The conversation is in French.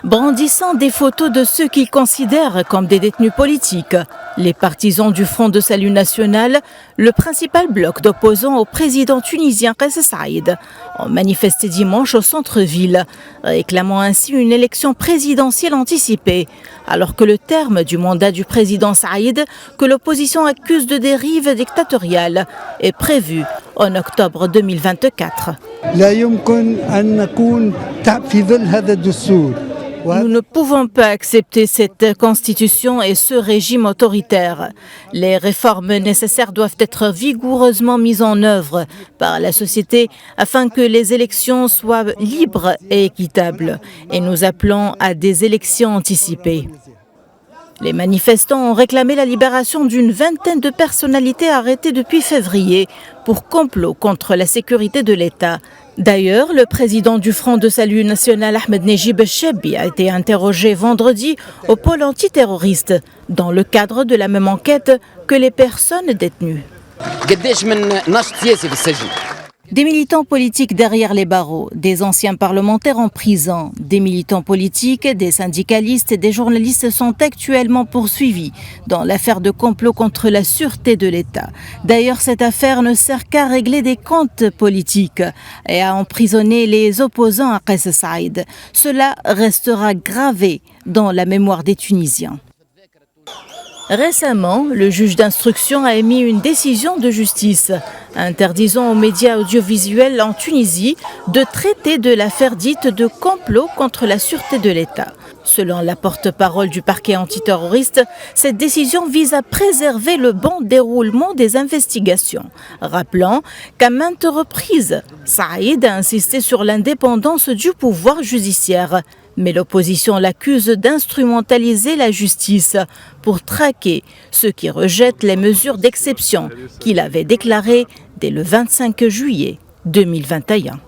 brandissant des photos de ceux qu'ils considèrent comme des détenus politiques. Les partisans du Front de Salut National, le principal bloc d'opposants au président tunisien Kais Saïed, ont manifesté dimanche au centre-ville, réclamant ainsi une élection présidentielle anticipée, alors que le terme du mandat du président Saïed, que l'opposition accuse de dérive dictatoriale, est prévu en octobre 2024. Nous ne pouvons pas accepter cette constitution et ce régime autoritaire. Les réformes nécessaires doivent être vigoureusement mises en œuvre par la société afin que les élections soient libres et équitables. Et nous appelons à des élections anticipées. Les manifestants ont réclamé la libération d'une vingtaine de personnalités arrêtées depuis février pour complot contre la sécurité de l'État. D'ailleurs, le président du Front de Salut National, Ahmed Nejib Chebbi, a été interrogé vendredi au pôle antiterroriste dans le cadre de la même enquête que les personnes détenues. Des militants politiques derrière les barreaux, des anciens parlementaires en prison, des militants politiques, des syndicalistes et des journalistes sont actuellement poursuivis dans l'affaire de complot contre la sûreté de l'État. D'ailleurs, cette affaire ne sert qu'à régler des comptes politiques et à emprisonner les opposants à Kais Saïed. Cela restera gravé dans la mémoire des Tunisiens. Récemment, le juge d'instruction a émis une décision de justice interdisant aux médias audiovisuels en Tunisie de traiter de l'affaire dite de complot contre la sûreté de l'État. Selon la porte-parole du parquet antiterroriste, cette décision vise à préserver le bon déroulement des investigations, rappelant qu'à maintes reprises, Saïed a insisté sur l'indépendance du pouvoir judiciaire. Mais l'opposition l'accuse d'instrumentaliser la justice pour traquer ceux qui rejettent les mesures d'exception qu'il avait déclarées dès le 25 juillet 2021.